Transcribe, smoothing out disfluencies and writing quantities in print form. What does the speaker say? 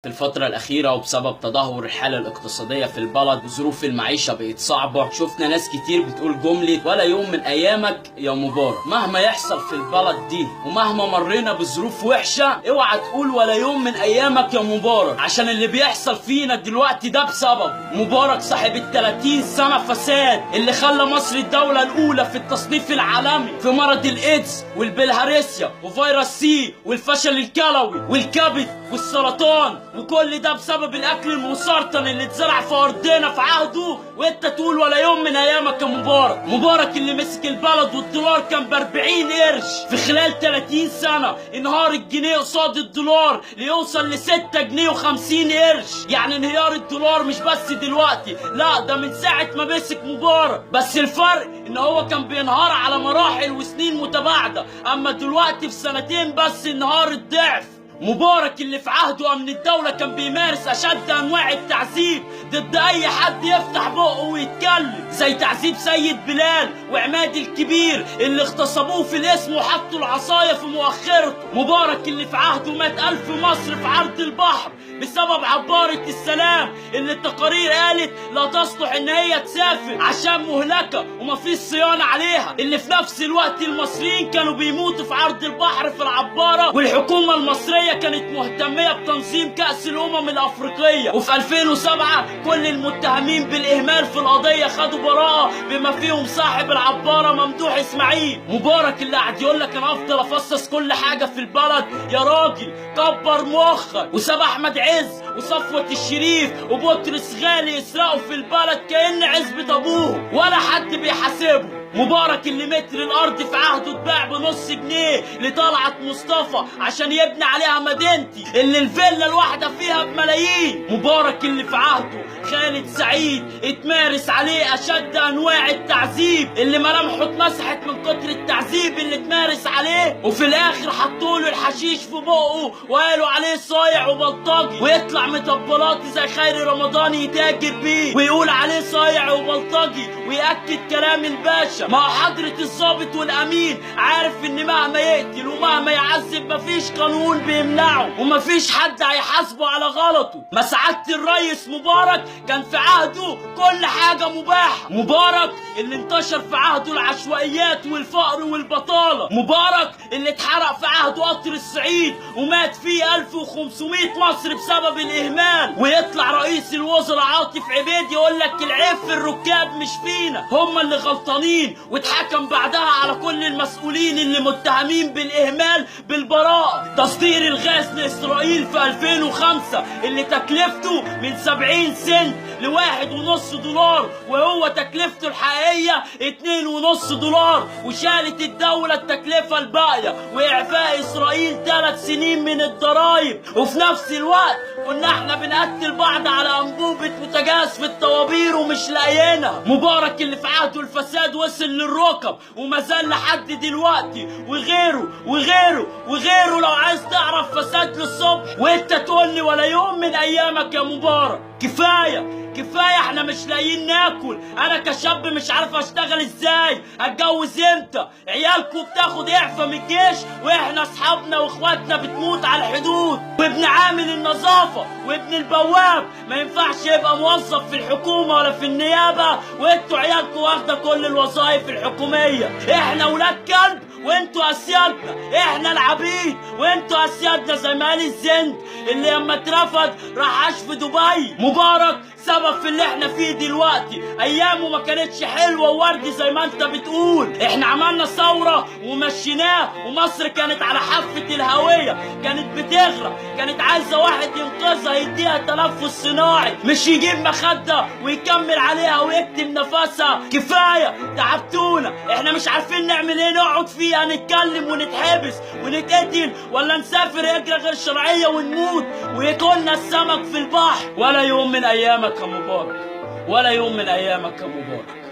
في الفترة الأخيرة وبسبب تدهور الحالة الاقتصادية في البلد وظروف المعيشة بقت صعبة، شفنا ناس كتير بتقول جملة ولا يوم من أيامك يا مبارك. مهما يحصل في البلد دي ومهما مرينا بظروف وحشة، اوعى تقول ولا يوم من أيامك يا مبارك، عشان اللي بيحصل فينا دلوقتي ده بسبب مبارك صاحب ال30 سنة فساد اللي خلى مصر الدولة الأولى في التصنيف العالمي في مرض الإيدز والبلهارسيا وفيروس سي والفشل الكلوي والكبد والسرطان، وكل ده بسبب الاكل المسرطن اللي اتزرع في ارضنا في عهده، وانت تقول ولا يوم من ايامك يا مبارك. مبارك اللي مسك البلد والدولار كان ب40 قرش، في خلال 30 سنه انهار الجنيه قصاد الدولار ليوصل ل6 جنيه و50 قرش. يعني انهيار الدولار مش بس دلوقتي، لا ده من ساعه ما مسك مبارك، بس الفرق ان هو كان بينهار على مراحل وسنين متباعده، اما دلوقتي في سنتين بس انهار الضعف. مبارك اللي في عهده امن الدولة كان بيمارس اشد انواع التعذيب ضد اي حد يفتح بقه ويتكلم، زي تعذيب سيد بلال وعماد الكبير اللي اغتصبوه في الاسم وحطوا العصاية في مؤخرته. مبارك اللي في عهده مات 1000 مصري في عرض البحر بسبب عبارة السلام اللي التقارير قالت لا تصلح ان هي تسافر عشان مهلكة ومفيش صيانة عليها، اللي في نفس الوقت المصريين كانوا بيموتوا في عرض البحر في العبارة، والحكومة المصرية كانت مهتمية بتنظيم كأس الأمم الأفريقية. وفي 2007 كل المتهمين بالإهمال في القضية خدوا براءة بما فيهم صاحب العبارة ممدوح إسماعيل. مبارك اللي قاعد يقول لك أنا أفضل أفصص كل حاجة في البلد، يا راجل كبر مخك، وساب أحمد عز وصفوة الشريف وبطرس غالي يسرقوا في البلد كأن عزبة أبوه ولا حد بيحاسبه. مبارك اللي متر الارض في عهده اتباع بنص جنيه لطلعت مصطفى عشان يبني عليها مدينتي اللي الفيلا الواحده فيها بملايين. مبارك اللي في عهده خالد سعيد اتمارس عليه اشد انواع التعذيب اللي ملامحه اتمسحت من كتر التعذيب اللي اتمارس عليه، وفي الاخر حطوا له الحشيش في بقه وقالوا عليه صايع وبلطجي، ويطلع مطبلاتي زي خيري رمضان يتاجر بيه ويقول عليه صايع وبلطجي ويأكد كلام الباشا. ما حضرة الضابط والامين عارف ان مهما يقتل ومهما يعذب مفيش قانون بيمنعه ومفيش حد هيحاسبه على غلطه. ما سعادة الريس مبارك كان في عهده كل حاجة مباحة. مبارك اللي انتشر في عهده العشوائيات والفقر والبطالة. مبارك اللي اتحرق في عهده قطر الصعيد ومات فيه 1500 مصري بسبب الاهمال، ويطلع رئيس الوزراء عاطف عبيد يقول لك العيب في الركاب مش فينا، هم اللي غلطانين، واتحكم بعدها على كل المسؤولين اللي متهمين بالاهمال بالبراءة. تصدير الغاز لاسرائيل في 2005 اللي تكلفته من 70 سنت ل1.5 دولار وهو تكلفته الحقيقية 2.5 دولار، وشالت الدولة التكلفة الباقية واعفاء اسرائيل 3 سنين من الضرايب. وفي نفس الوقت كنا احنا بنقتل بعض على انبوبة بوتاجاز في الطوابير ومش لاقيينها. مبارك اللي في عهده الفساد وصل للركب وما زال لحد دلوقتي، وغيره وغيره وغيره. لو عايز تعرف فساد للصبح وانت تقول لي ولا يوم من ايامك يا مبارك. كفايه كفايه، احنا مش لاقيين ناكل، انا كشاب مش عارف اشتغل ازاي، اتجوز امتى، عيالكم بتاخد اعفاء من الجيش واحنا اصحابنا واخواتنا بتموت على الحدود، وابن عامل النظافه وابن البواب ما ينفعش يبقى موظف في الحكومه ولا في النيابه، وانتوا عيالكم واخده كل الوظائف الحكوميه. احنا ولاد كلب وانتوا اسيادنا، احنا العبيد وانتوا اسيادنا، زي ما قال الزند اللي لما اترفض راح عاش في دبي. مبارك سبب في اللي احنا فيه دلوقتي، ايامه ما كانتش حلوه ووردي زي ما انت بتقول، احنا عملنا ثوره ومشيناه ومصر كانت على حافه الهويه، كانت بتغرق، كانت عايزه واحد ينقذها يديها تنفس صناعي مش يجيب مخده ويكمل عليها ويكتم نفسها. كفايه تعبتونا، احنا مش عارفين نعمل ايه، نقعد فيها نتكلم ونتحبس ونتقتل ولا نسافر هجره غير شرعيه ونموت وياكلنا السمك في البحر. ولا يوم من ايامك يا مبارك، ولا يوم من ايامك يا مبارك.